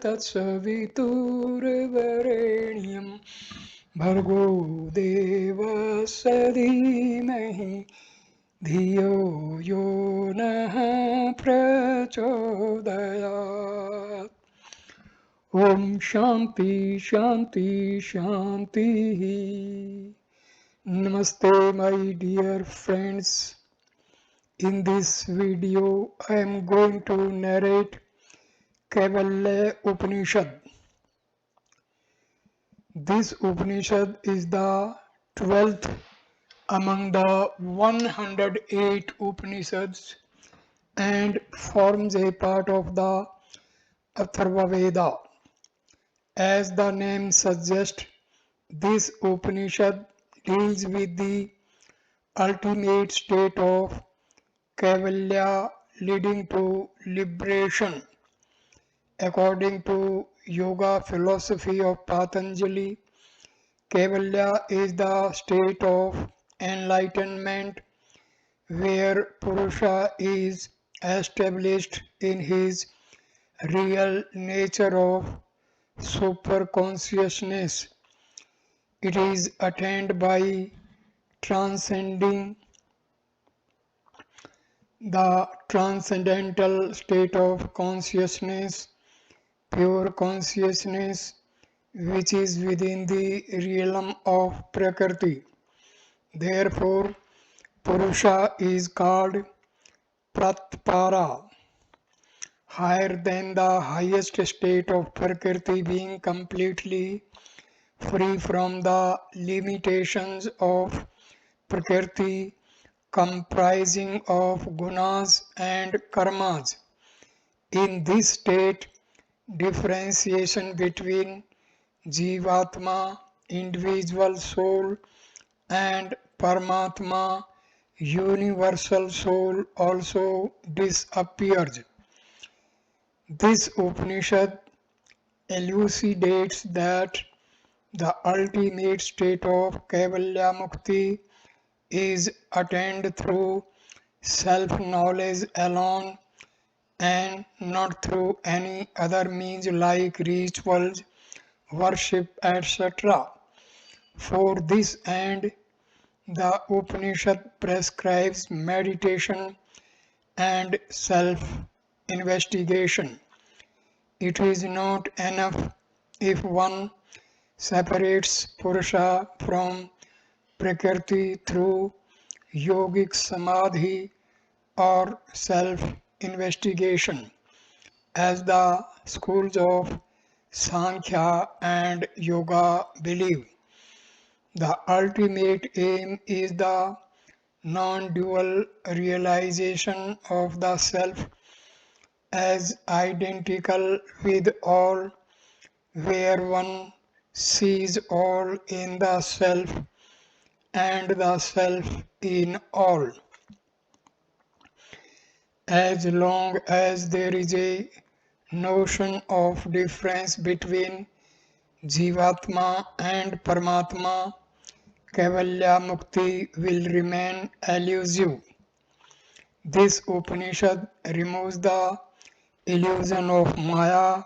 तत्सवितुर्वरेण्यं भर्गो देवस्य धीमहि धियो यो नः प्रचोदयात्. Om Shanti Shanti Shanti. Namaste, my dear friends. In this video, I am going to narrate Kaivalya Upanishad. This Upanishad is the 12th among the 108 Upanishads and forms a part of the Artharva Veda. As the name suggests, this Upanishad deals with the ultimate state of Kaivalya leading to liberation. According to yoga philosophy of Patanjali, Kaivalya is the state of enlightenment where Purusha is established in his real nature of superconsciousness. It is attained by transcending the transcendental state of consciousness, pure consciousness, which is within the realm of Prakriti. Therefore, Purusha is called Pratpara, higher than the highest state of Prakriti, being completely free from the limitations of Prakriti, comprising of gunas and karmas. In this state, differentiation between Jivatma, individual soul, and Paramatma, universal soul, also disappears. This Upanishad elucidates that the ultimate state of Kaivalya Mukti is attained through self-knowledge alone and not through any other means like rituals, worship, etc. For this end, the Upanishad prescribes meditation and self-investigation. It is not enough if one separates Purusha from Prakriti through yogic samadhi or self-investigation, as the schools of Sankhya and Yoga believe. The ultimate aim is the non-dual realization of the self as identical with all, where one sees all in the self and the self in all. As long as there is a notion of difference between Jivatma and Paramatma, Kaivalya Mukti will remain elusive. This Upanishad removes the illusion of Maya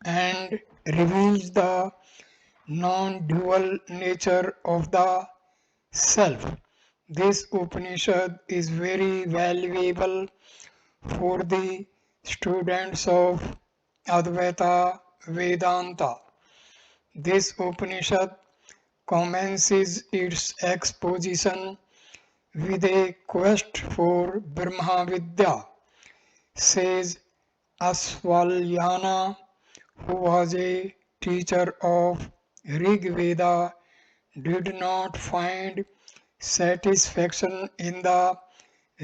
and reveals the non-dual nature of the self. This Upanishad is very valuable for the students of Advaita Vedanta. This Upanishad commences its exposition with a quest for Brahma Vidya, says Ashvalayana, who was a teacher of Rig Veda, did not find satisfaction in the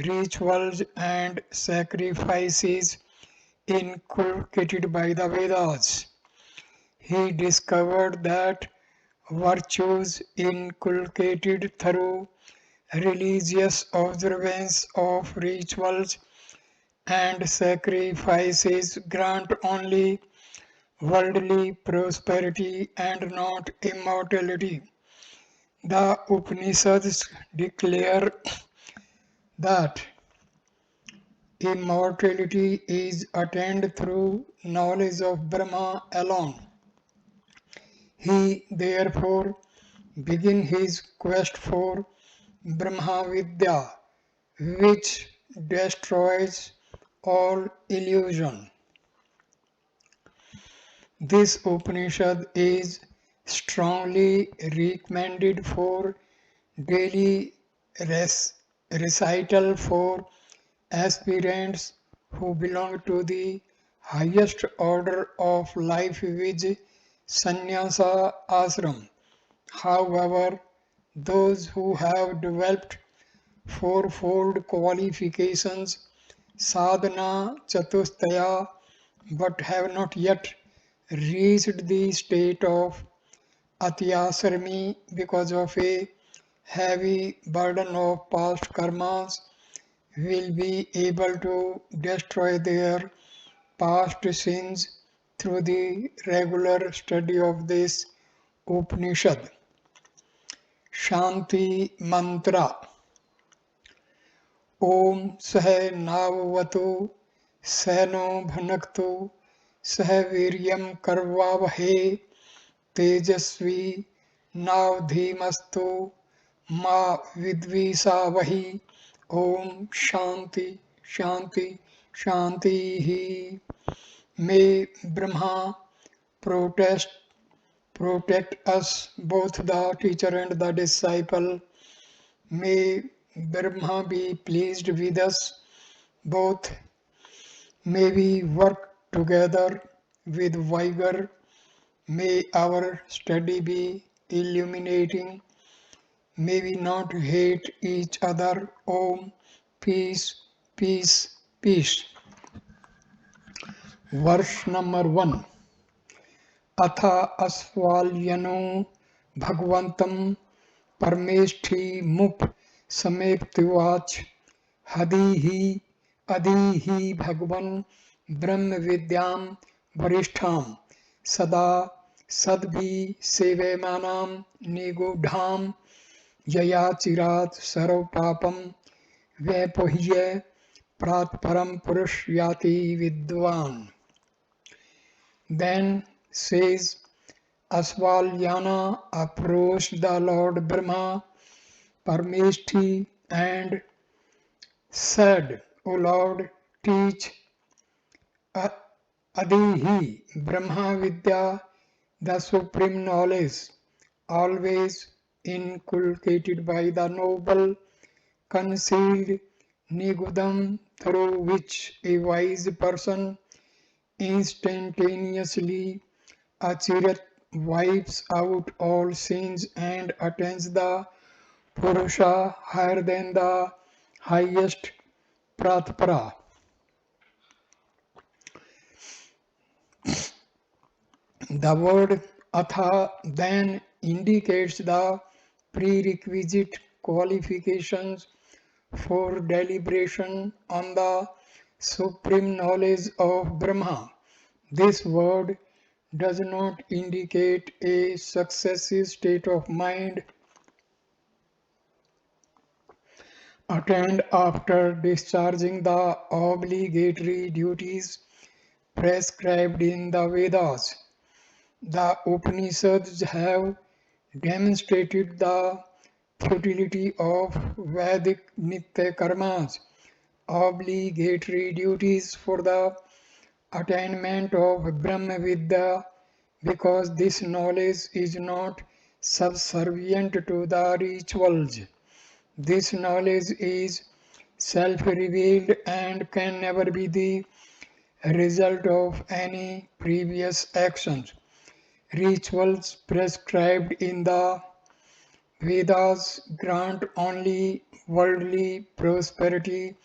rituals and sacrifices inculcated by the Vedas. He discovered that virtues inculcated through religious observance of rituals and sacrifices grant only worldly prosperity and not immortality. The Upanishads declare that Immortality is attained through knowledge of Brahma alone. He therefore begins his quest for Brahma Vidya, which destroys all illusion. This Upanishad is strongly recommended for daily recital for aspirants who belong to the highest order of life, which is sannyasa ashram. However, those who have developed fourfold qualifications sadhana chatustaya but have not yet reached the state of atyasarmi because of a heavy burden of past karmas will be able to destroy their past sins through the regular study of this Upanishad. Shanti Mantra. Om सह नाववतु सह no भुनक्तु सह वीर्यं कर्वावहे तेजस्वी नावधीमस्तु मा विद्विषावहि. Om Shanti Shanti Shanti. May Brahma protect us, both the teacher and the disciple. May Brahma be pleased with us both. May we work together with vigor. May our study be illuminating. May we not hate each other. Om. Peace, peace, peace. Verse number 1. Atha Ashvalayano Bhagwantam Parmeshthi Mup Sameptivach Hadihi Adihi Bhagwan Brahma Vidyam Varishtham Sada Sadbhi Sevemanam Nigudham Yaya Chirat Sarv Papam Vepohye Prat Param Purush Yati Vidwan. Then says Ashvalayana approached the Lord Brahma Parmeshthi and said, O Lord, teach Adihi Brahma Vidya, the supreme knowledge, always inculcated by the noble, concealed Nigudam, through which a wise person instantaneously achirat wipes out all sins and attains the Purusha higher than the highest Pratpara. The word Atha then indicates the prerequisite qualifications for deliberation on the supreme knowledge of Brahma. This word does not indicate a successive state of mind attained after discharging the obligatory duties prescribed in the Vedas. The Upanishads have demonstrated the futility of Vedic Nitya Karmas, obligatory duties for the attainment of Brahma Vidya, because this knowledge is not subservient to the rituals. This knowledge is self-revealed and can never be the result of any previous actions. Rituals prescribed in the Vedas grant only worldly prosperity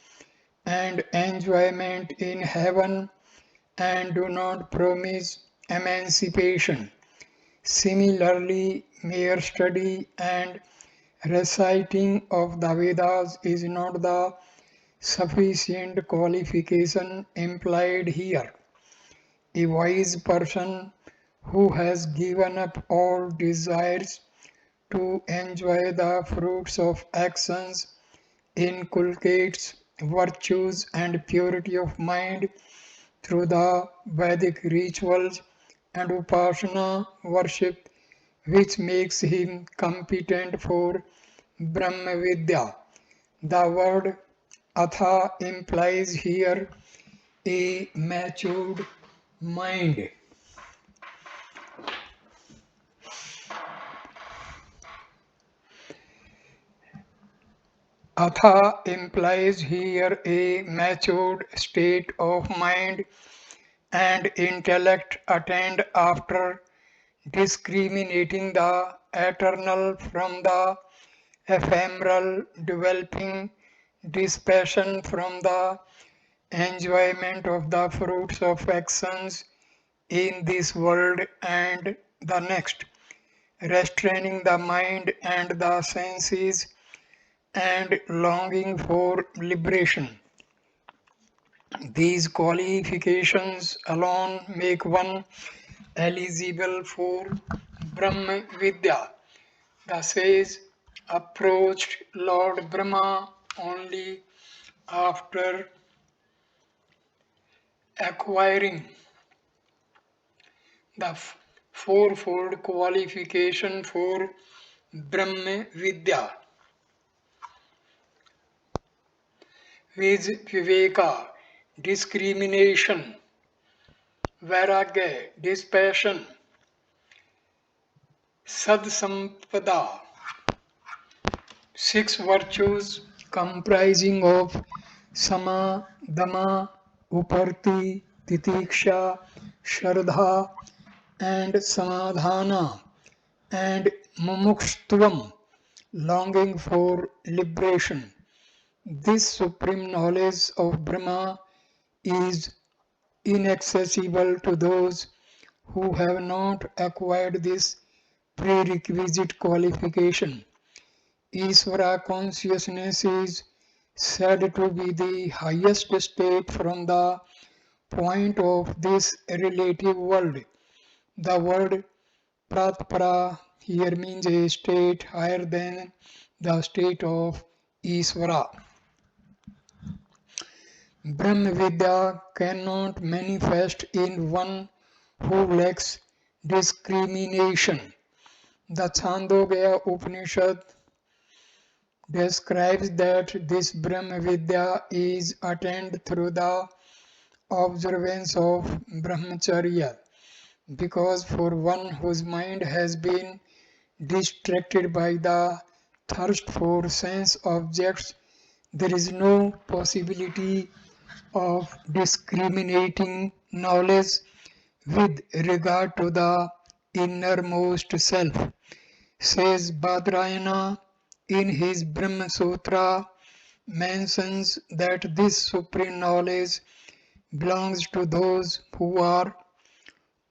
and enjoyment in heaven and do not promise emancipation. Similarly, mere study and reciting of the Vedas is not the sufficient qualification implied here. A wise person who has given up all desires to enjoy the fruits of actions inculcates virtues and purity of mind through the Vedic rituals and Upasana worship, which makes him competent for Brahma Vidya. The word Atha implies here a matured mind. Atha implies here a matured state of mind and intellect attained after discriminating the eternal from the ephemeral, developing dispassion from the enjoyment of the fruits of actions in this world and the next, restraining the mind and the senses and longing for liberation. These qualifications alone make one eligible for Brahma Vidya. The sage approached Lord Brahma only after acquiring the fourfold qualification for Brahma Vidya, viz. Viveka, discrimination, Vairagya, dispassion, Sadsampada, six virtues comprising of Sama, Dama, Uparti, Titiksha, Shraddha, and Samadhana, and Mumukshtuvam, longing for liberation. This supreme knowledge of Brahma is inaccessible to those who have not acquired this prerequisite qualification. Isvara consciousness is said to be the highest state from the point of this relative world. The word pratpara here means a state higher than the state of Isvara. Brahma Vidya cannot manifest in one who lacks discrimination. The Chandogya Upanishad describes that this Brahma Vidya is attained through the observance of brahmacharya, because for one whose mind has been distracted by the thirst for sense objects, there is no possibility of discriminating knowledge with regard to the innermost self. Says Badrayana in his Brahma Sutra, mentions that this supreme knowledge belongs to those who are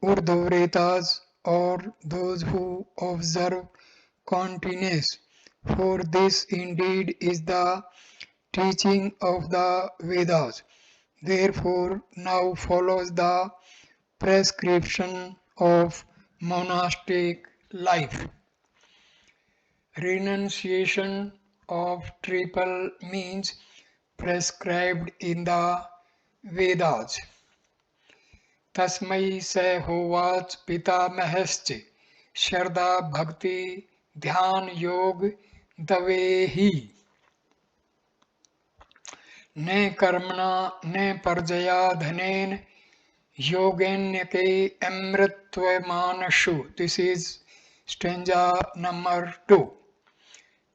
Urdhvretas, or those who observe continence. For this indeed is the teaching of the Vedas. Therefore, now follows the prescription of monastic life. Renunciation of triple means prescribed in the Vedas. तस्मै स होवाच पितामहश्च श्रद्धा भक्ति ध्यान योग दवेहि न कर्मणा न परजया धनेन योगेन्यके अमृतत्वमानशु. This is stanza number 2.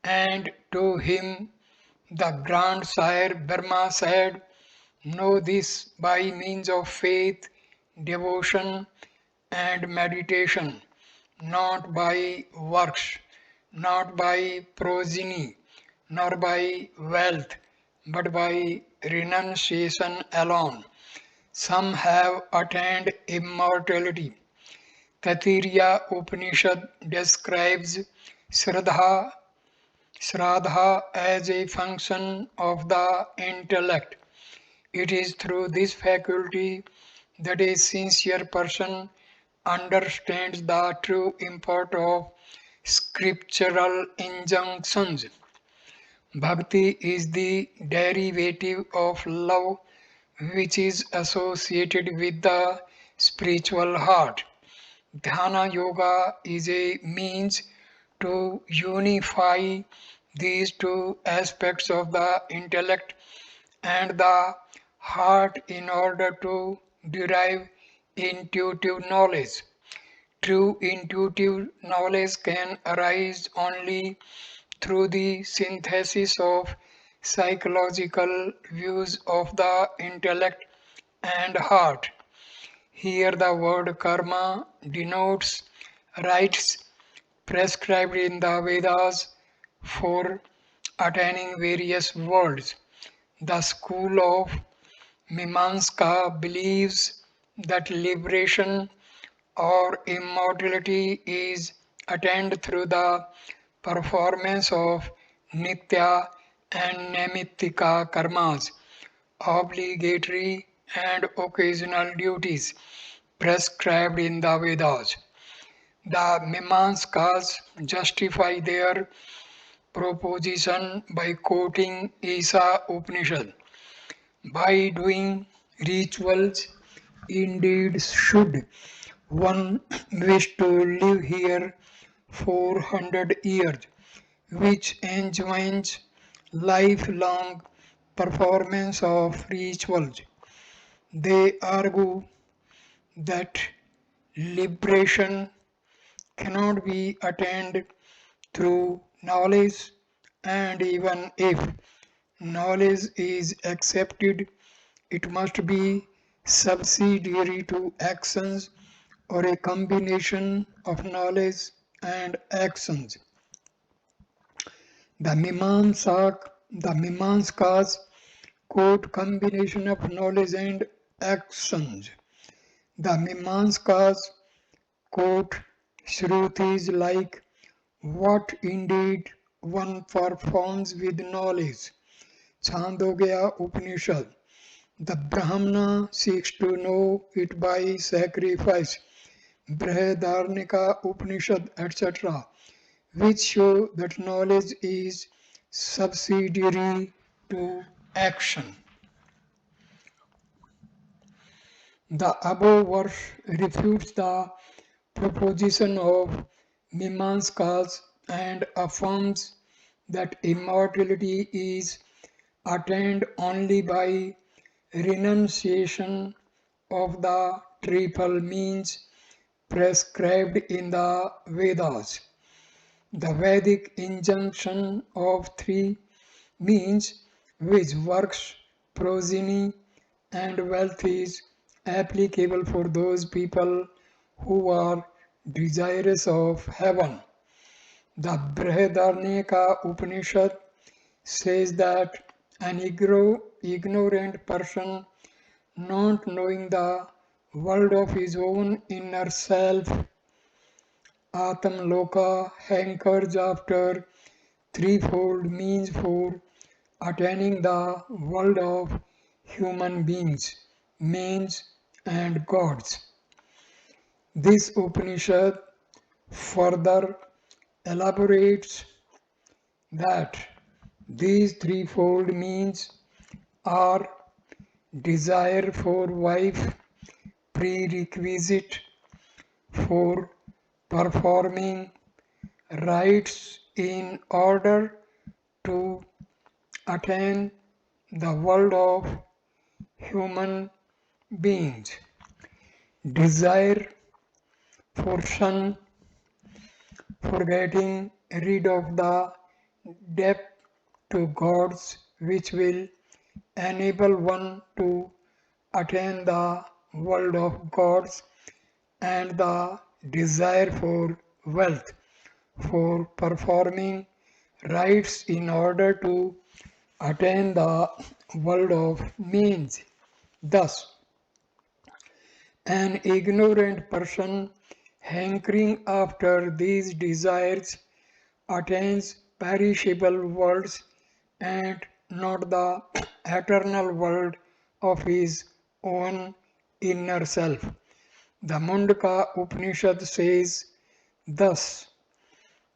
And to him the grandsire Brahma said, know this by means of faith, devotion, and meditation, not by works, not by progeny, nor by wealth, but by renunciation alone. Some have attained immortality. Taittiriya Upanishad describes Shraddha as a function of the intellect. It is through this faculty that a sincere person understands the true import of scriptural injunctions. Bhakti is the derivative of love which is associated with the spiritual heart. Dhyana yoga is a means to unify these two aspects of the intellect and the heart in order to derive intuitive knowledge. True intuitive knowledge can arise only through the synthesis of psychological views of the intellect and heart. Here, the word karma denotes rites prescribed in the Vedas for attaining various worlds. The school of Mimamsa believes that liberation or immortality is attained through the performance of nitya and naimittika karmas, obligatory and occasional duties prescribed in the Vedas. The Mimamskas justify their proposition by quoting Isa Upanishad. By doing rituals, indeed should one wish to live here 400 years, which enjoins lifelong performance of rituals. They argue that liberation cannot be attained through knowledge, and even if knowledge is accepted, it must be subsidiary to actions or a combination of knowledge and actions. The Mimamsakas quote combination of knowledge and actions. The Mimamsakas quote Shrutis like what indeed one performs with knowledge. Chandogya Upanishad. The Brahmana seeks to know it by sacrifice. Brihadaranyaka Upanishad, etc., which show that knowledge is subsidiary to action. The above verse refutes the proposition of Mimamsakas and affirms that immortality is attained only by renunciation of the triple means prescribed in the Vedas. The Vedic injunction of three means which works, progeny, and wealth is applicable for those people who are desirous of heaven. The Brihadaranyaka Upanishad says that an ignorant person not knowing the world of his own inner self, Atam Loka, hankers after threefold means for attaining the world of human beings, means, and gods. This Upanishad further elaborates that these threefold means are desire for wife, prerequisite for performing rites in order to attain the world of human beings, desire for son, for getting rid of the debt to gods which will enable one to attain the world of gods, and the desire for wealth, for performing rites in order to attain the world of means. Thus, an ignorant person hankering after these desires attains perishable worlds and not the eternal world of his own inner self. The Mundaka Upanishad says, thus,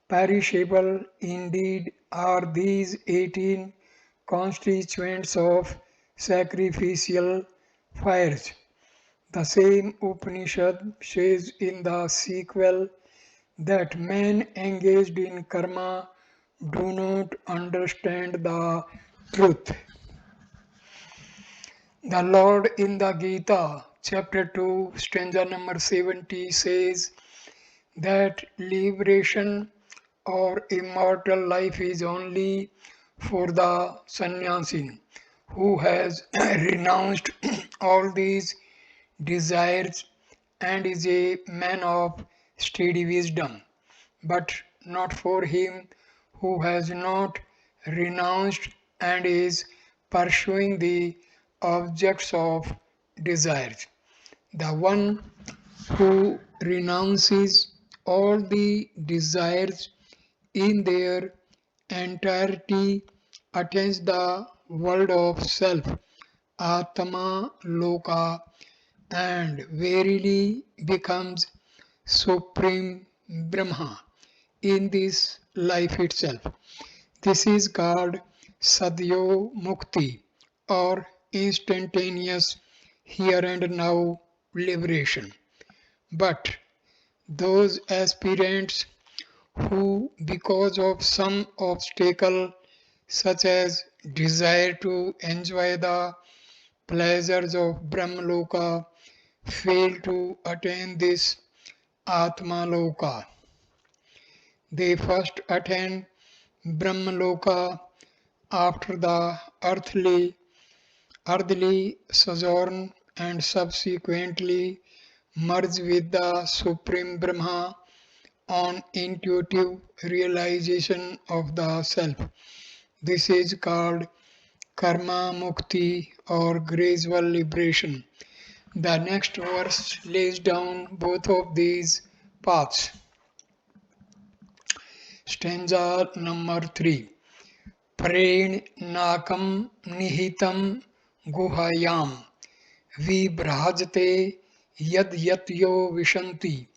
perishable indeed are these 18 constituents of sacrificial fires. The same Upanishad says in the sequel that men engaged in karma do not understand the truth. The Lord in the Gita, chapter 2, stanza number 70 says that liberation or immortal life is only for the sannyasi who has renounced all these desires and is a man of steady wisdom, but not for him who has not renounced and is pursuing the objects of desires. The one who renounces all the desires in their entirety attains the world of self, Atma Loka, and verily becomes Supreme Brahma in this life itself. This is called Sadhyo Mukti or instantaneous here and now liberation. But those aspirants who, because of some obstacle such as desire to enjoy the pleasures of Brahmaloka, fail to attain this Atmaloka. They first attain Brahmaloka after the earthly sojourn and subsequently merge with the Supreme Brahma on intuitive realization of the self. This is called karma mukti or gradual liberation. The next verse lays down both of these paths. Stanza number 3. Nakam nihitam guhayam vibhrajate yad yatyo vishanti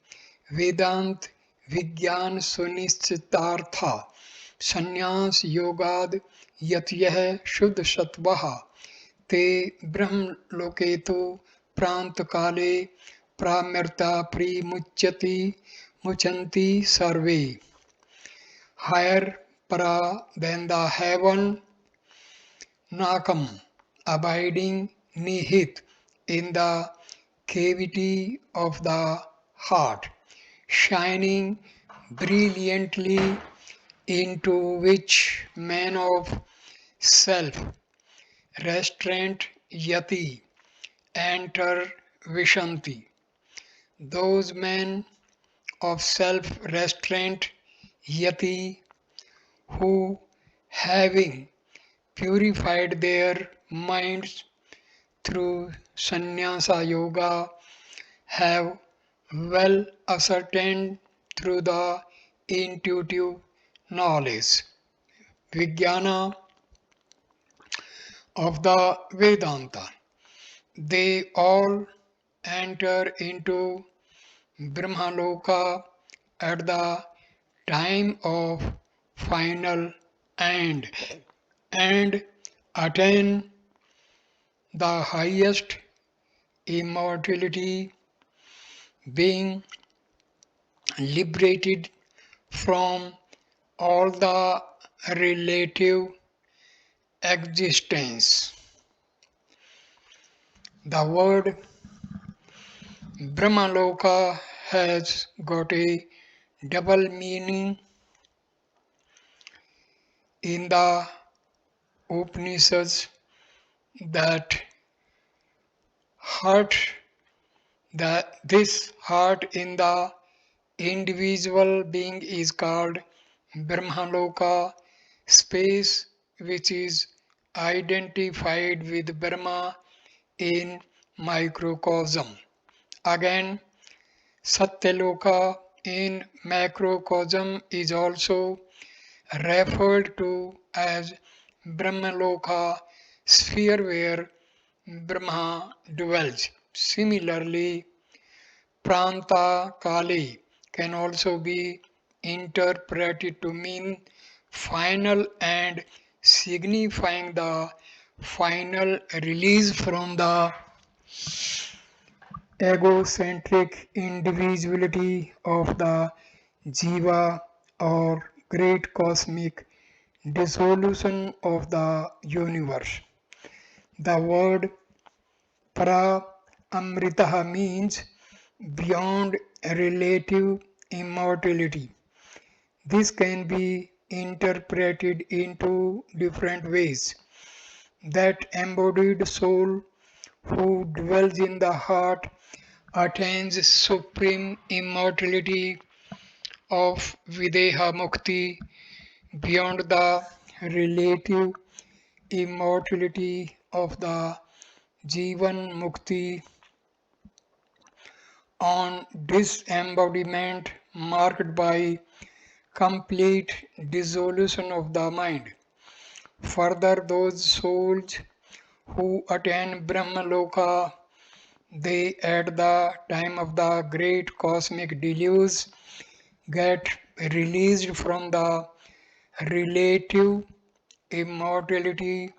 Vedant Vigyan Sunischitartha Sannyas Yogad Yatyah Shuddh Sattvaha Te Brahm Loketu Prant Kale Pramrta Pri Muchyati Muchanti Sarve. Higher para than the heaven, Nakam, abiding nihit in the cavity of the heart, shining brilliantly into which man of self restraint yati enter vishanti. Those men of self restraint yati who, having purified their minds through sannyasa yoga, have well ascertained through the intuitive knowledge, Vijnana of the Vedanta. They all enter into Brahmaloka at the time of final end and attain the highest immortality, being liberated from all the relative existence. The word Brahmaloka has got a double meaning in the Upanishads that heart that this heart in the individual being is called Brahmaloka, space which is identified with Brahma in microcosm. Again, Satyaloka in macrocosm is also referred to as Brahmaloka, sphere where Brahma dwells. Similarly, Pranta Kali can also be interpreted to mean final and signifying the final release from the egocentric individuality of the jiva or great cosmic dissolution of the universe. The word para amrita means beyond relative immortality. This can be interpreted into different ways. That embodied soul who dwells in the heart attains supreme immortality of Videha Mukti beyond the relative immortality of the Jivan Mukti on disembodiment marked by complete dissolution of the mind. Further, those souls who attain Brahmaloka, they at the time of the great cosmic deluge get released from the relative immortality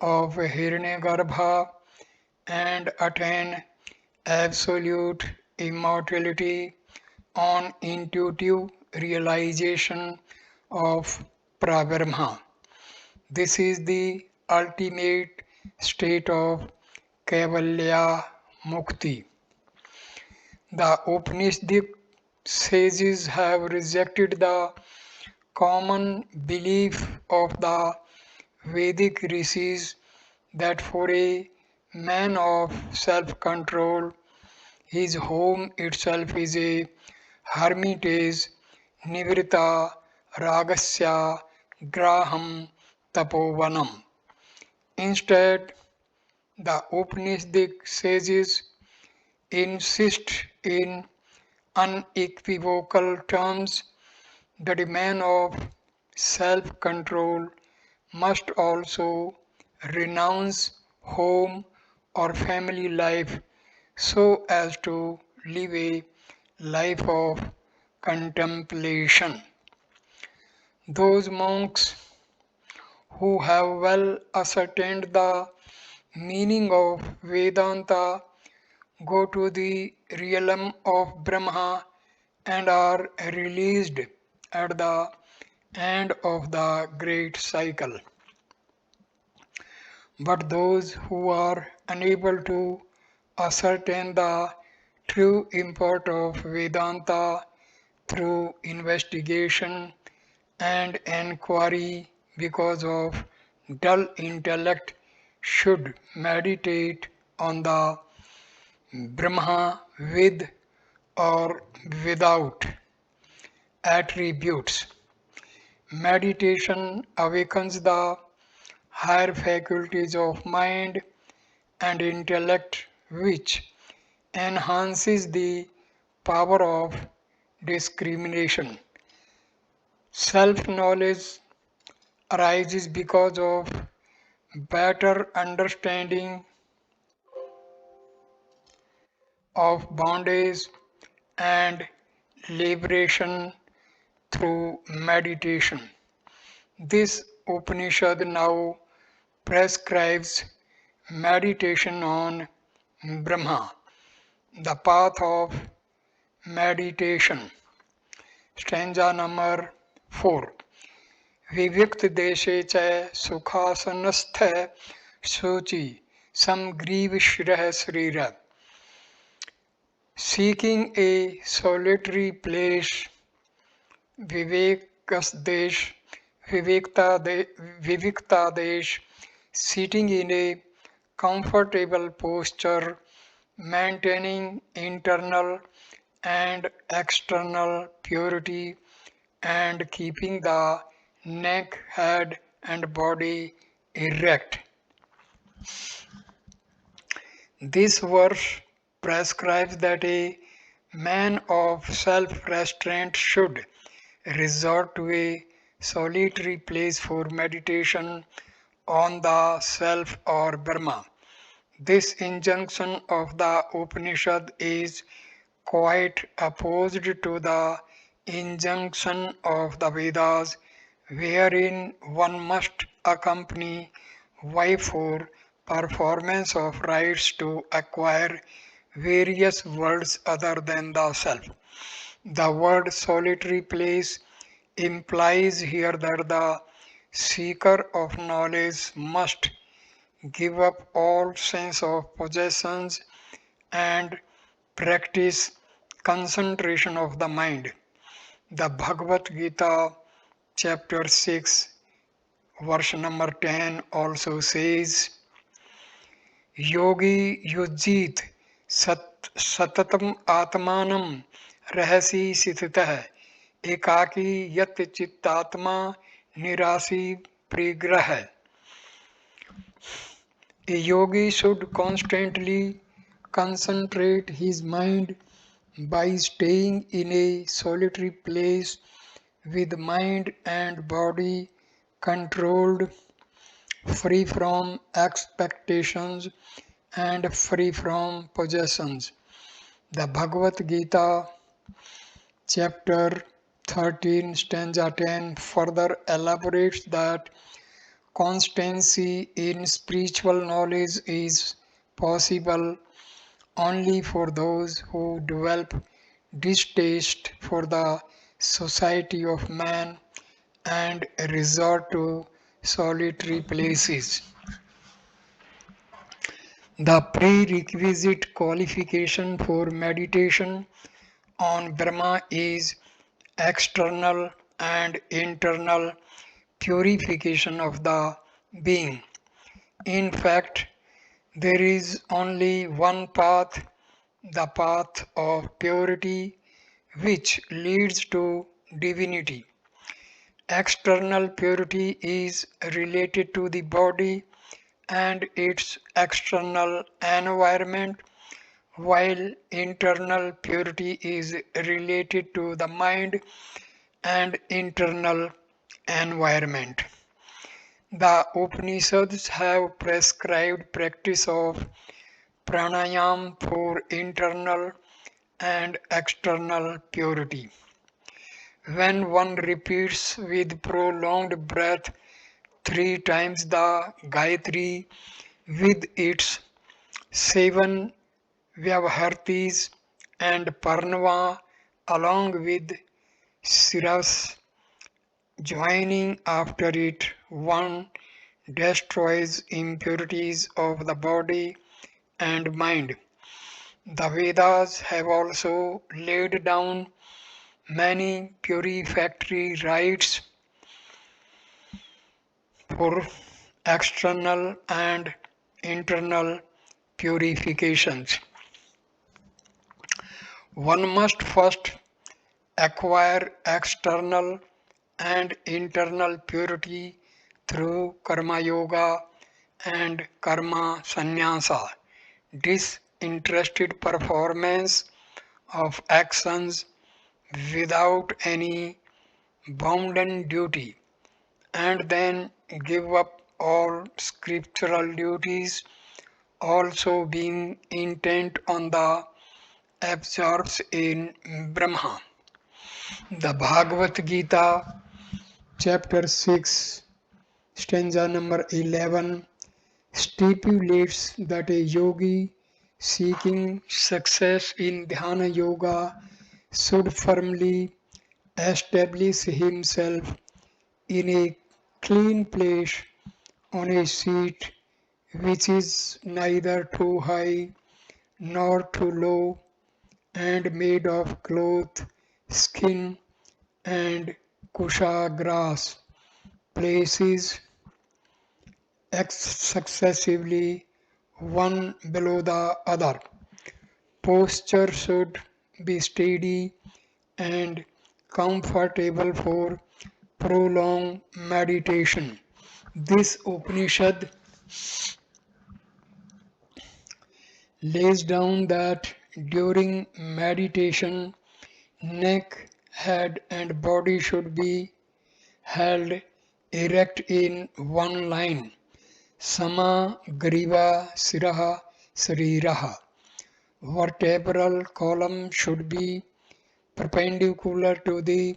of Hiranyagarbha and attain absolute immortality on intuitive realization of Prabrahma. This is the ultimate state of Kaivalya Mukti. The Upanishadic sages have rejected the common belief of the Vedic rishis that for a man of self control, his home itself is a hermitage, nivrita ragasya graham tapovanam. Instead, the Upanishadic sages insist in unequivocal terms that a man of self control must also renounce home or family life so as to live a life of contemplation. Those monks who have well ascertained the meaning of Vedanta go to the realm of Brahma and are released at the end of the great cycle. But those who are unable to ascertain the true import of Vedanta through investigation and enquiry because of dull intellect should meditate on the Brahma with or without attributes. Meditation awakens the higher faculties of mind and intellect, which enhances the power of discrimination. Self knowledge arises because of better understanding of bondage and liberation through meditation. This Upanishad now prescribes meditation on Brahma, the path of meditation. Stanza number 4. विविक्त देशे च सुखासनस्थ शुचि समग्रीव शिरः शरीर. Seeking a solitary place, vivekasdesh, viviktadesh, sitting in a comfortable posture, maintaining internal and external purity, and keeping the neck, head, and body erect. This verse prescribes that a man of self restraint should resort to a solitary place for meditation on the self or Brahma. This injunction of the Upanishad is quite opposed to the injunction of the Vedas, wherein one must accompany wife for performance of rites to acquire various worlds other than the self. The word solitary place implies here that the seeker of knowledge must give up all sense of possessions and practice concentration of the mind. The Bhagavad Gita, chapter 6, verse number 10 also says, Yogi yujit satatam atmanam rahasi sithitah ekaki yat chittatma nirasi prigrah. A yogi should constantly concentrate his mind by staying in a solitary place with mind and body controlled, free from expectations and free from possessions. The Bhagavad Gita, chapter 13, stanza 10, further elaborates that constancy in spiritual knowledge is possible only for those who develop distaste for the society of man and resort to solitary places. The prerequisite qualification for meditation on Brahma is external and internal purification of the being. In fact, there is only one path, the path of purity, which leads to divinity. External purity is related to the body and its external environment, while internal purity is related to the mind and internal environment. The Upanishads have prescribed practice of pranayam for internal and external purity. When one repeats with prolonged breath 3 times the Gayatri with its 7 Vyavahartis and Parnava along with Siras joining after it, one destroys impurities of the body and mind. The Vedas have also laid down many purificatory rites for external and internal purifications. One must first acquire external and internal purity through karma yoga and karma sannyasa, disinterested performance of actions without any bounden duty, and then give up all scriptural duties, also being intent on the absorbs in Brahma. The Bhagavad Gita, chapter 6, stanza number 11, stipulates that a yogi seeking success in dhyana yoga should firmly establish himself in a clean place on a seat which is neither too high nor too low and made of cloth, skin, and kusha grass, places successively one below the other. Posture should be steady and comfortable for prolonged meditation. This Upanishad lays down that during meditation, neck, head, and body should be held erect in one line. Sama Griva Siraha Sariraha. Vertebral column should be perpendicular to the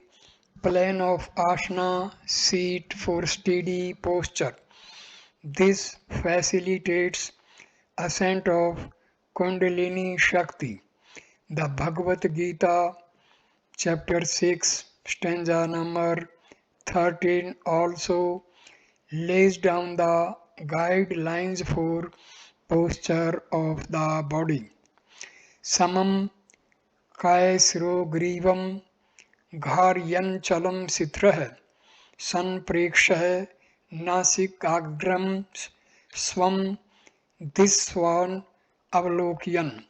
Plane of asana, seat for steady posture. This facilitates ascent of Kundalini Shakti. The Bhagavad Gita, chapter 6, stanza number 13, also lays down the guidelines for posture of the body. Samam Kaisro Grivam Gharyanchalam Sitrah Sanprekshah Nasikagram Swam Diswan Avalokyan,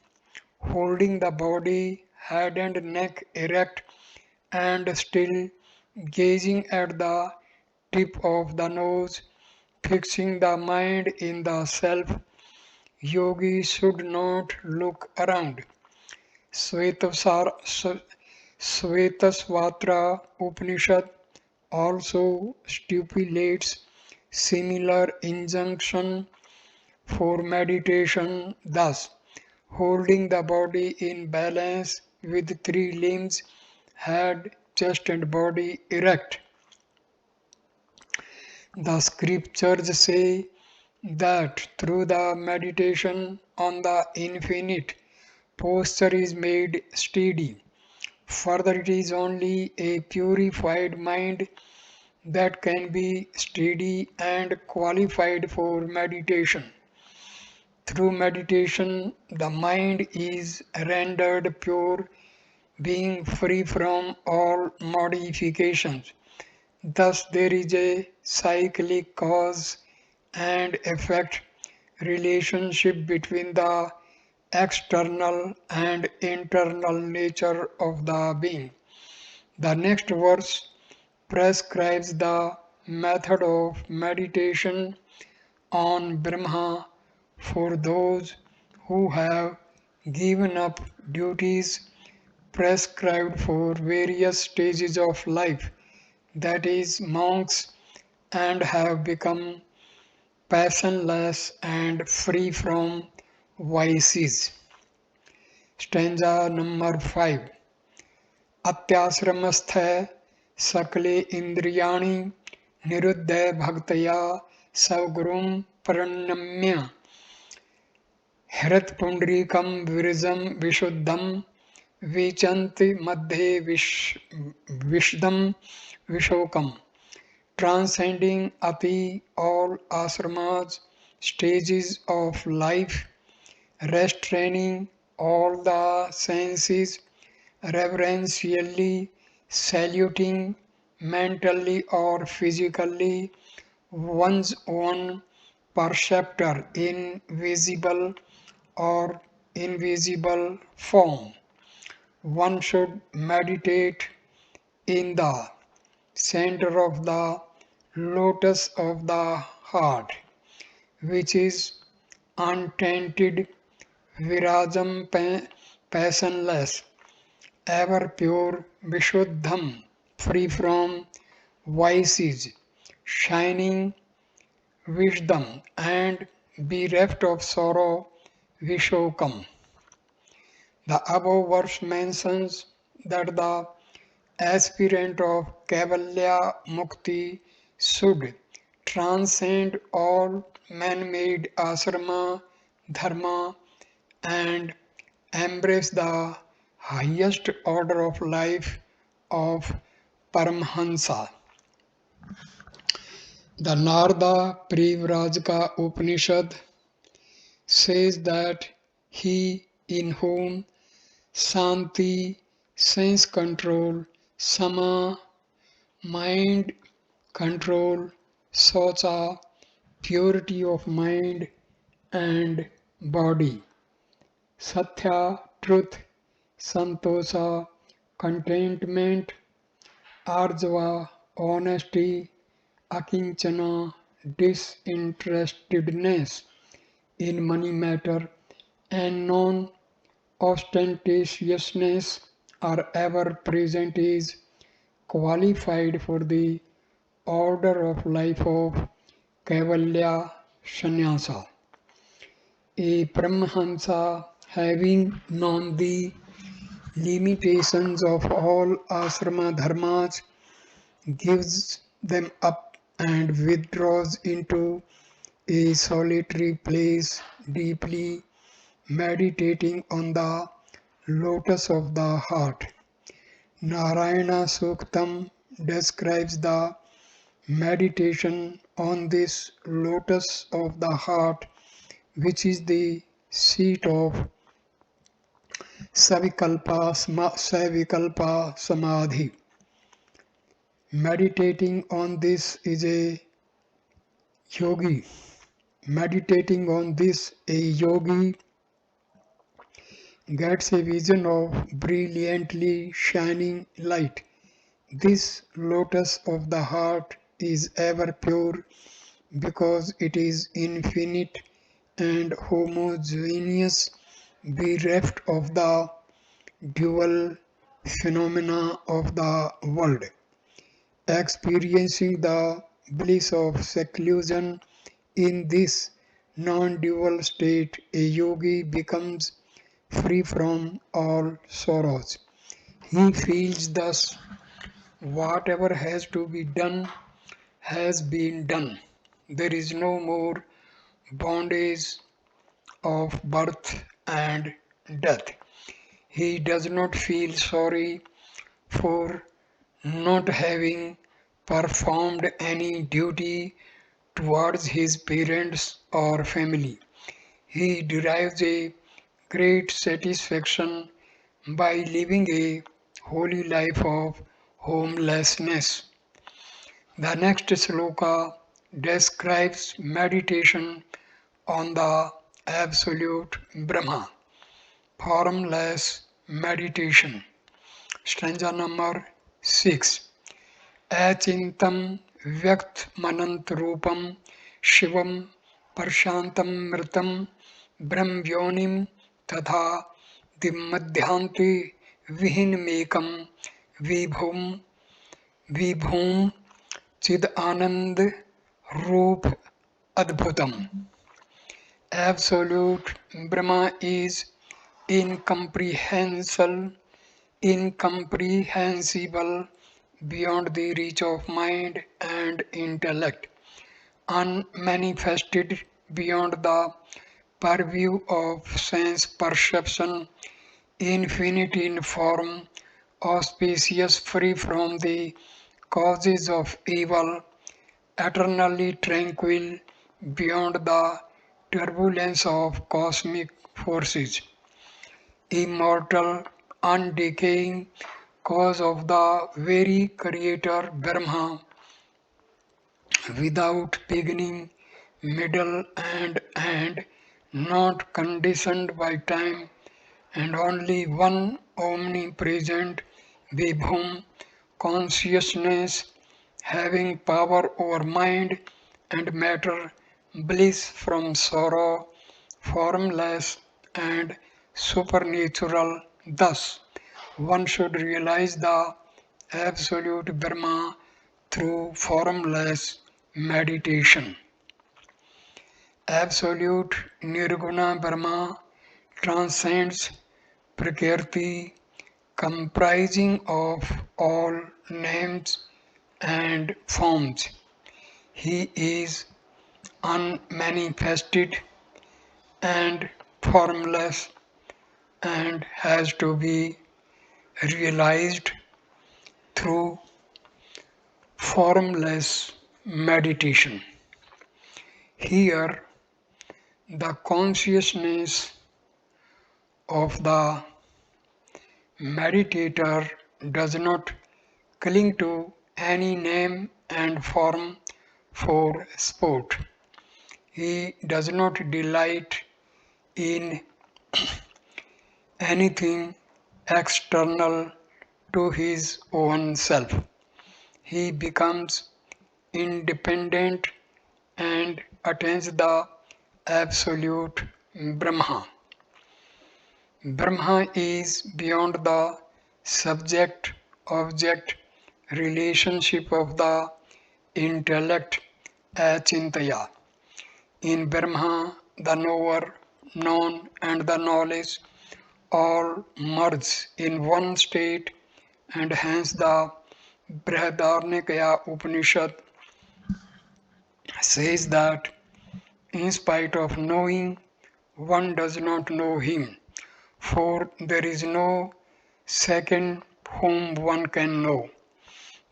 holding the body, head and neck erect and still, gazing at the tip of the nose, fixing the mind in the self. Yogi should not look around. Svetasvatra Upanishad also stipulates similar injunction for meditation, thus holding the body in balance with three limbs, head, chest and body erect. The scriptures say that through the meditation on the infinite, posture is made steady. Further, it is only a purified mind that can be steady and qualified for meditation. Through meditation, the mind is rendered pure, being free from all modifications. Thus, there is a cyclic cause and effect relationship between the external and internal nature of the being. The next verse prescribes the method of meditation on Brahma for those who have given up duties prescribed for various stages of life, that is, monks, and have become passionless and free from vices. Stanza number 5. Atyasramastha sakle indriyani niruddha bhaktaya savgurum pranamya हृत्पुण्डरीकं विरजं विशुद्धं विचन्ति मध्ये विशदं विशोकम्. Transcending ati all asramas, stages of life, restraining all the senses, reverentially saluting mentally or physically one's own perceptor in visible or invisible form. One should meditate in the center of the lotus of the heart, which is untainted, virajam passionless, ever pure, vishuddham, free from vices, shining wisdom, and bereft of sorrow, vishokam. The above verse mentions that the aspirant of Kaivalya Mukti should transcend all man-made asrama, dharma, and embrace the highest order of life of Paramhansa. The Narada Privrajaka Upanishad says that he in whom Santi, sense control, Sama, mind control, Socha, purity of mind and body, Satya, truth, Santosa, contentment, Arjava, honesty, Akinchana, disinterestedness in money matter, and non ostentatiousness are ever present is qualified for the order of life of Kaivalya Sannyasa. A Paramahansa, having known the limitations of all asrama dharmas, gives them up and withdraws into a solitary place, deeply meditating on the lotus of the heart. Narayana Suktam describes the meditation on this lotus of the heart, which is the seat of Savikalpa Samadhi. Meditating on this is a yogi. Meditating on this, a yogi gets a vision of brilliantly shining light. This lotus of the heart is ever pure because it is infinite and homogeneous, bereft of the dual phenomena of the world. Experiencing the bliss of seclusion in this non-dual state, a yogi becomes free from all sorrows. He feels thus whatever has to be done has been done. There is no more bondage of birth and death. He does not feel sorry for not having performed any duty towards his parents or family. He derives a great satisfaction by living a holy life of homelessness. The next sloka describes meditation on the absolute Brahma, formless meditation. Stanza number 6. Achintam vyakt manant rupam shivam parshantam mritam brahmyonim तथा दिमध्यांति विहीनमेकं विभुम विभूम चिद आनंद रूप adbhutam. Absolute Brahma is incomprehensible, incomprehensible beyond the reach of mind and intellect, unmanifested beyond the purview of sense perception, infinite in form, auspicious, free from the causes of evil, eternally tranquil beyond the turbulence of cosmic forces, immortal, undecaying, cause of the very Creator Brahma, without beginning, middle, and end, not conditioned by time, and only one omnipresent Vibhum consciousness having power over mind and matter, bliss from sorrow, formless and supernatural. Thus, one should realize the absolute Brahma through formless meditation. Absolute Nirguna Brahma transcends Prakriti, comprising of all names and forms. He is unmanifested and formless and has to be realized through formless meditation. Here, the consciousness of the meditator does not cling to any name and form for sport. He does not delight in anything external to his own self. He becomes independent and attains the absolute Brahma. Brahma is beyond the subject-object relationship of the intellect achintaya. In Brahma, the knower, known, and the knowledge all merge in one state, and hence the Brihadaranyaka Upanishad says that in spite of knowing, one does not know him, for there is no second whom one can know.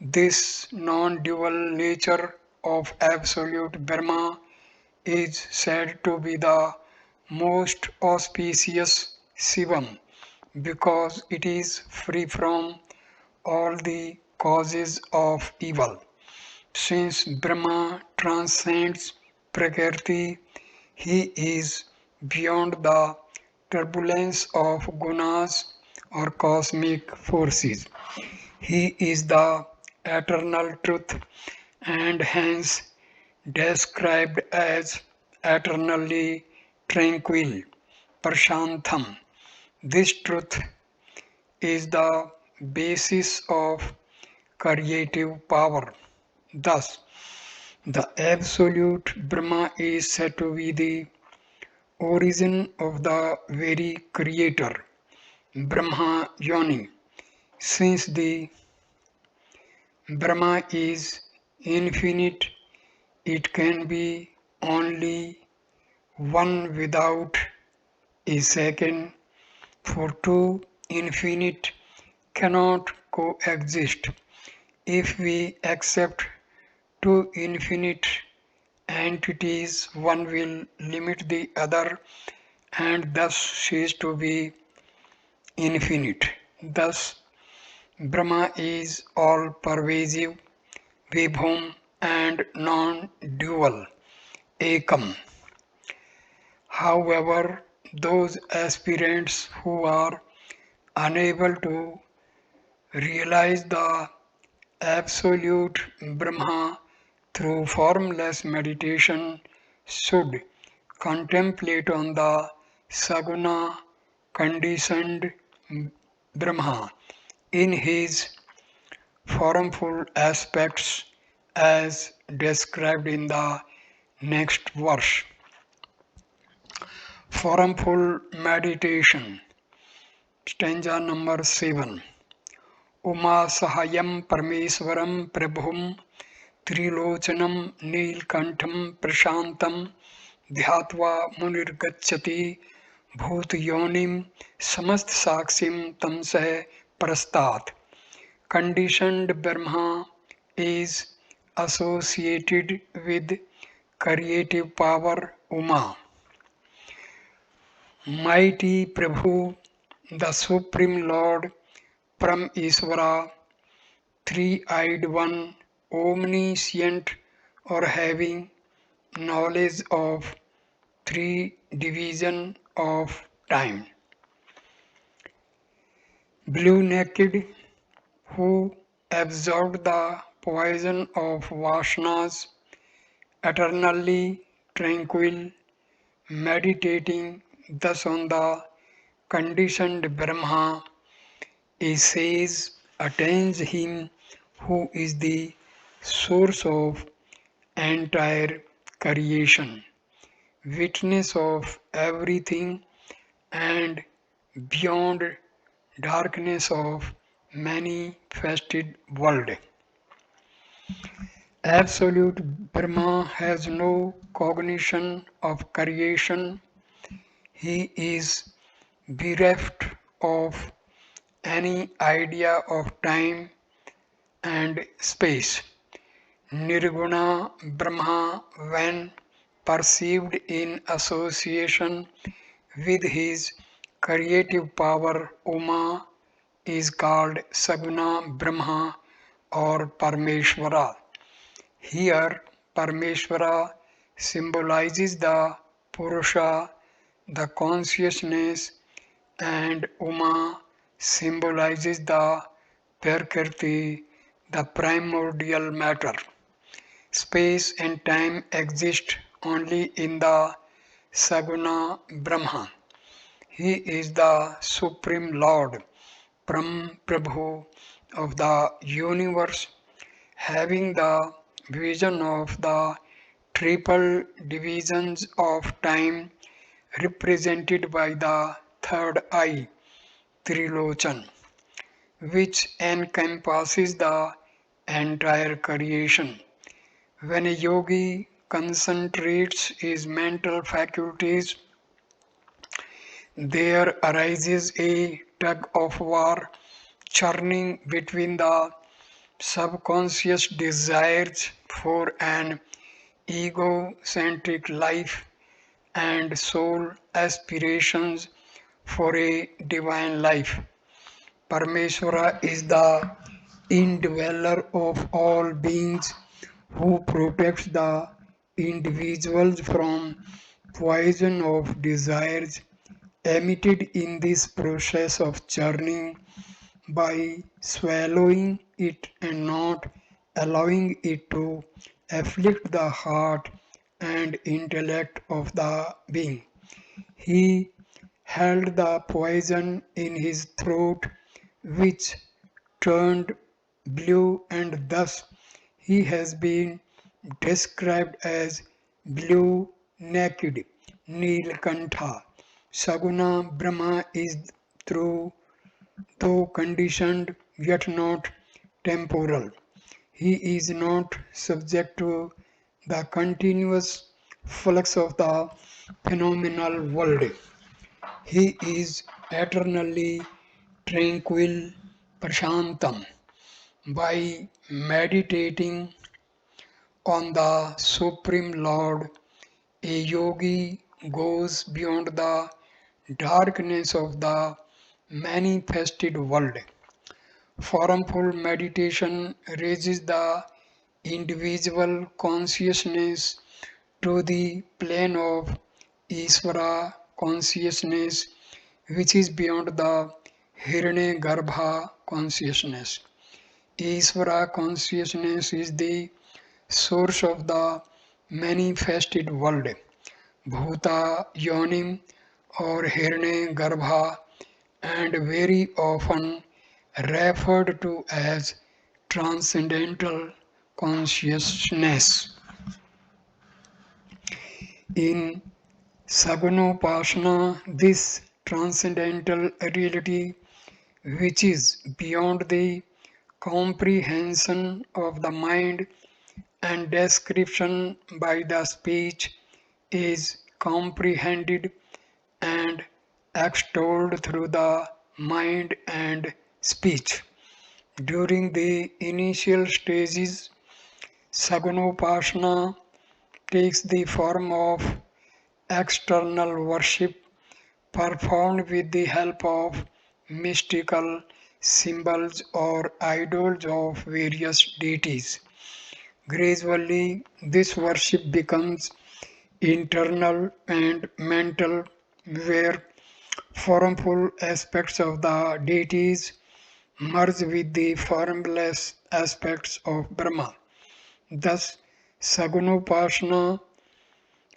This non dual nature of absolute Brahma is said to be the most auspicious Shivam because it is free from all the causes of evil. Since Brahma transcends Prakriti, he is beyond the turbulence of gunas or cosmic forces. He is the eternal truth and hence described as eternally tranquil, Prashantham. This truth is the basis of creative power. Thus, the absolute Brahma is said to be the origin of the very creator, Brahma Yoni. Since the Brahma is infinite, it can be only one without a second, for two infinite cannot coexist. If we accept two infinite entities, one will limit the other and thus cease to be infinite. Thus, Brahma is all pervasive, vibhum, and non dual, ekam. However, those aspirants who are unable to realize the absolute Brahma through formless meditation should contemplate on the Saguna conditioned Brahma in his formful aspects as described in the next verse. Formful meditation, stanza number 7. Uma Sahayam Parmeswaram Prabhum Trilocanam Nilkantham Prashantam Dhyatva Munirgacchati Bhut Yonim Samast Saksim Tamsah Prastat. Conditioned Brahma is associated with creative power Uma. Mighty Prabhu, the Supreme Lord, Param Isvara, three-eyed one, omniscient or having knowledge of three division of time. Blue naked, who absorbed the poison of vasanas, eternally tranquil, meditating thus on the conditioned Brahma, a sage attains him who is the source of entire creation, witness of everything and beyond darkness of manifested world. Absolute Brahma has no cognition of creation. He is bereft of any idea of time and space. Nirguna Brahma, when perceived in association with his creative power Uma, is called Saguna Brahma or Parmeshwara. Here, Parmeshwara symbolizes the Purusha, the consciousness, and Uma symbolizes the Prakriti, the primordial matter. Space and time exist only in the Saguna Brahma. He is the Supreme Lord, Param Prabhu of the universe, having the vision of the triple divisions of time represented by the third eye, Trilochan, which encompasses the entire creation. When a yogi concentrates his mental faculties, there arises a tug of war churning between the subconscious desires for an egocentric life and soul aspirations for a divine life. Parmeshwara is the indweller of all beings who protects the individuals from poison of desires emitted in this process of churning by swallowing it and not allowing it to afflict the heart and intellect of the being. He held the poison in his throat, which turned blue, and thus he has been described as blue naked Nilkantha. Saguna Brahma is through though conditioned yet not temporal. He is not subject to the continuous flux of the phenomenal world. He is eternally tranquil, prashantam. By meditating on the Supreme Lord, a yogi goes beyond the darkness of the manifested world. Formful meditation raises the individual consciousness to the plane of Isvara consciousness, which is beyond the Hiranyagarbha consciousness. Isvara consciousness is the source of the manifested world. Bhuta Yonim or Hiranyagarbha, and very often referred to as transcendental consciousness. In Sagunopasana, this transcendental reality, which is beyond the comprehension of the mind and description by the speech, is comprehended and extolled through the mind and speech. During the initial stages, Sagunopasana takes the form of external worship performed with the help of mystical symbols or idols of various deities. Gradually, this worship becomes internal and mental, where formful aspects of the deities merge with the formless aspects of Brahma. Thus, Sagunopasana,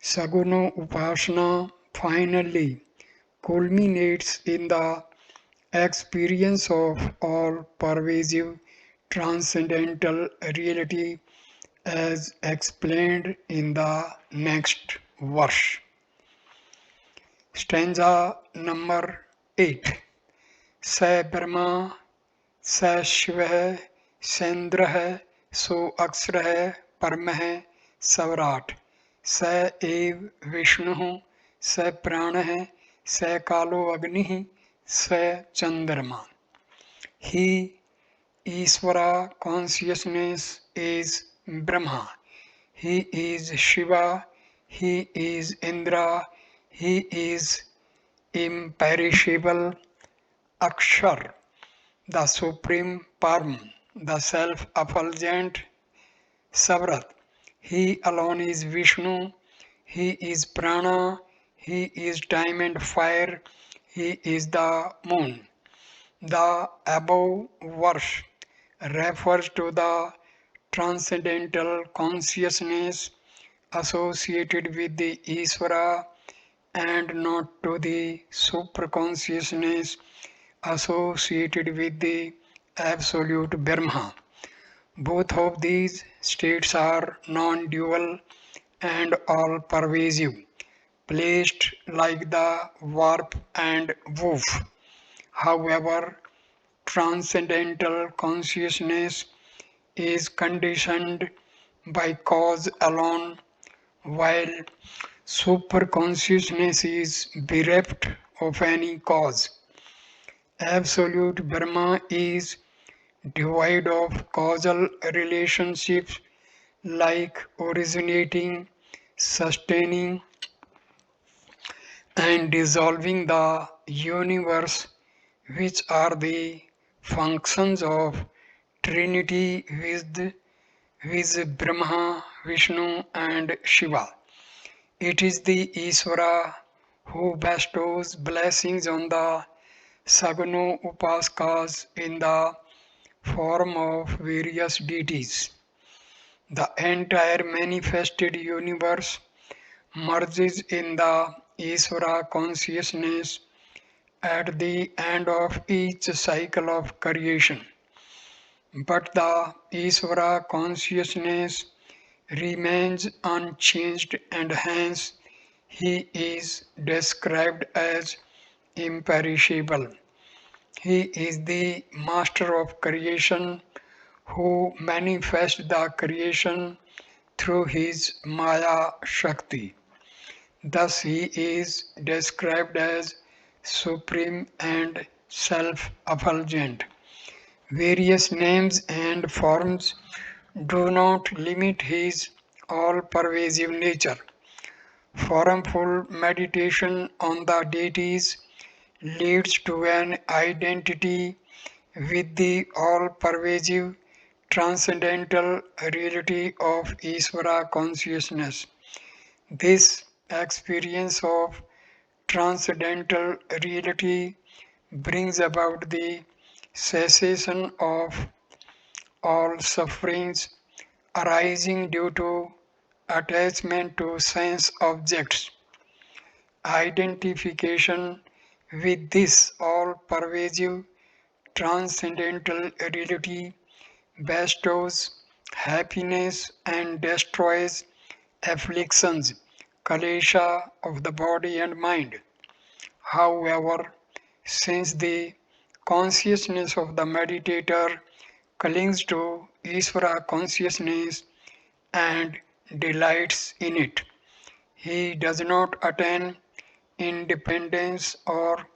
Sagunopasana finally culminates in the experience of all pervasive transcendental reality as explained in the next verse. Stanza number 8. Sa Brahma स शिव सेन्द्र सो अक्षर परम सवराट स एव विष्णु स प्राण स कालो अग्नि स चंद्रमा. He, Ishvara consciousness, is Brahma. He is Shiva. He is Indra. He is imperishable Akshar, the supreme Param, the self-effulgent Savrat. He alone is Vishnu. He is Prana. He is time and fire. He is the moon. The above verse refers to the transcendental consciousness associated with the Isvara and not to the superconsciousness associated with the absolute Brahma. Both of these states are non-dual and all-pervasive, placed like the warp and woof. However, transcendental consciousness is conditioned by cause alone, while superconsciousness is bereft of any cause. Absolute Brahma is devoid of causal relationships like originating, sustaining, and dissolving the universe, which are the functions of Trinity with Brahma, Vishnu, and Shiva. It is the Isvara who bestows blessings on the Sagano Upaskas in the form of various deities. The entire manifested universe merges in the Isvara consciousness at the end of each cycle of creation. But the Isvara consciousness remains unchanged and hence he is described as imperishable. He is the master of creation who manifests the creation through his Maya Shakti. Thus he is described as supreme and self-effulgent. Various names and forms do not limit his all-pervasive nature. Formful meditation on the deities leads to an identity with the all-pervasive transcendental reality of Isvara consciousness. This experience of transcendental reality brings about the cessation of all sufferings arising due to attachment to sense objects. Identification with this all pervasive transcendental reality bestows happiness and destroys afflictions, kalesha of the body and mind. However, since the consciousness of the meditator clings to Isvara consciousness and delights in it, he does not attain independence or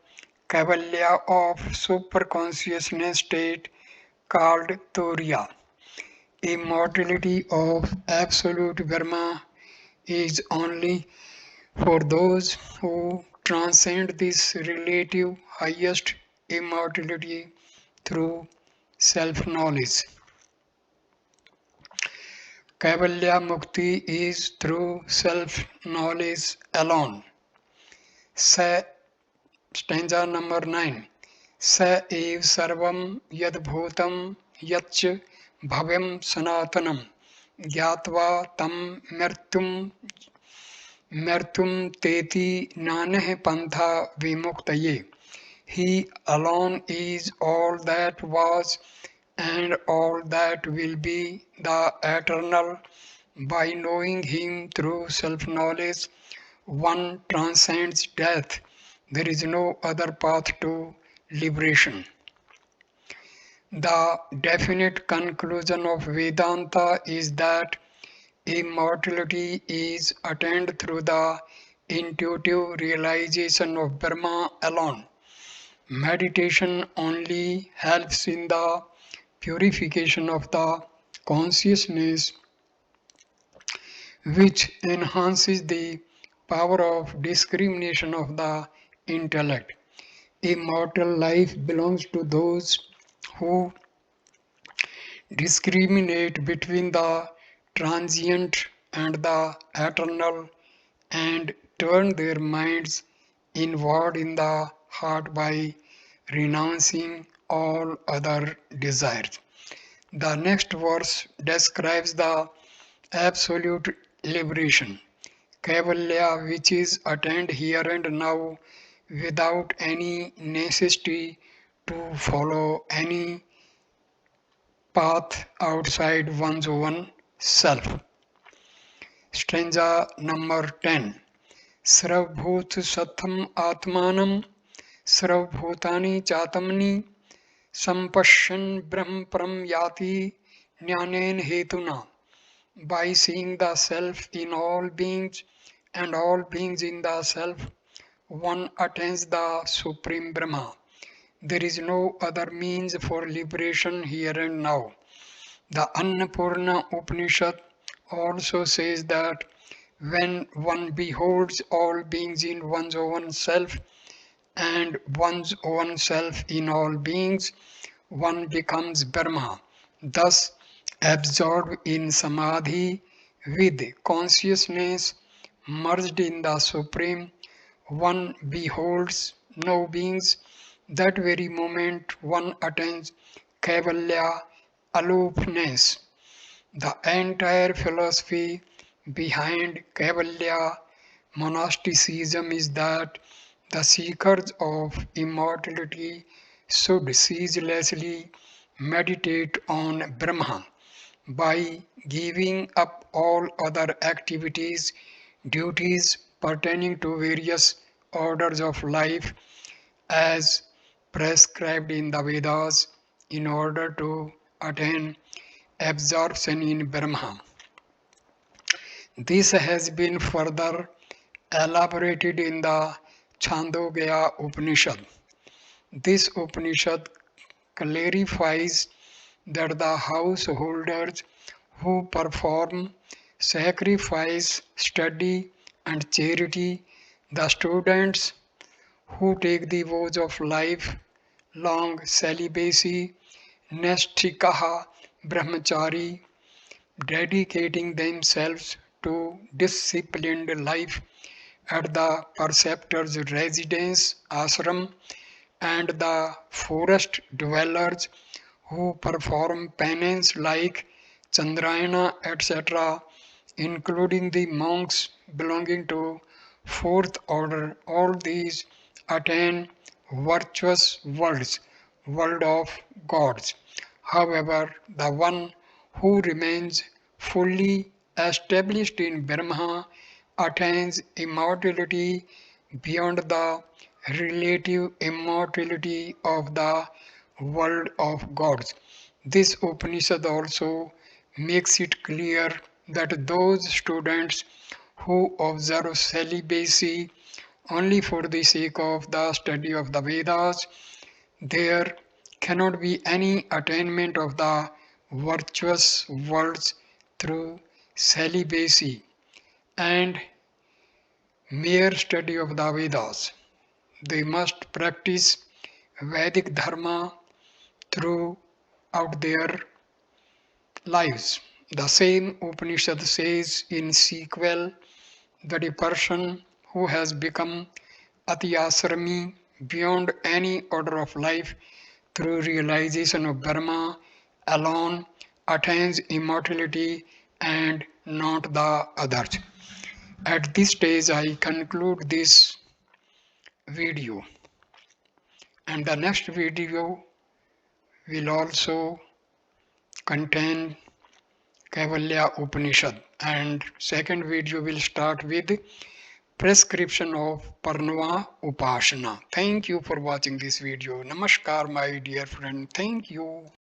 Kaivalya of superconsciousness state called Turiya. Immortality of absolute Brahma is only for those who transcend this relative highest immortality through self-knowledge. Kaivalya Mukti is through self-knowledge alone. Stanza number 9. स एव सर्वं यद्भूतं यच्च भव्यं सनातनं ज्ञात्वा तं मृत्युं तेति नान्यः पन्था विमुक्तये. He alone is all that was and all that will be, the eternal. By knowing him through self-knowledge, one transcends death. There is no other path to liberation. The definite conclusion of Vedanta is that immortality is attained through the intuitive realization of Brahma alone. Meditation only helps in the purification of the consciousness, which enhances the power of discrimination of the intellect. Immortal life belongs to those who discriminate between the transient and the eternal and turn their minds inward in the heart by renouncing all other desires. The next verse describes the absolute liberation, Kaivalya, which is attained here and now without any necessity to follow any path outside one's own self. Stanza number 10. Sarvabhut satham atmanam sarvabhutani chatamni sampashyan brahmaparam yati Jnanen hetuna. By seeing the self in all beings and all beings in the self, one attains the supreme Brahma. There is no other means for liberation here and now. The Annapurna Upanishad also says that when one beholds all beings in one's own self and one's own self in all beings, one becomes Brahma. Thus, absorbed in samadhi with consciousness merged in the Supreme, one beholds no beings. That very moment one attains Kaivalya aloofness. The entire philosophy behind Kaivalya monasticism is that the seekers of immortality should ceaselessly meditate on Brahman by giving up all other activities, duties pertaining to various orders of life as prescribed in the Vedas in order to attain absorption in Brahman. This has been further elaborated in the Chandogya Upanishad. This Upanishad clarifies that the householders who perform sacrifice, study, and charity, the students who take the vows of life, long celibacy, nastikaha, brahmachari, dedicating themselves to disciplined life at the preceptor's residence, ashram, and the forest dwellers who perform penance like Chandrayana, etc., including the monks belonging to fourth order. All these attain virtuous world of gods. However, the one who remains fully established in Brahma attains immortality beyond the relative immortality of the world of gods. This Upanishad also makes it clear that those students who observe celibacy only for the sake of the study of the Vedas, there cannot be any attainment of the virtuous worlds through celibacy and mere study of the Vedas. They must practice Vedic Dharma throughout their lives. The same Upanishad says in sequel that a person who has become Atyasrami beyond any order of life through realization of Brahma alone attains immortality and not the others. At this stage, I conclude this video, and the next video will also contain Kaivalya Upanishad, and second video will start with prescription of Parnava Upasana. Thank you for watching this video. Namaskar, my dear friend. Thank you.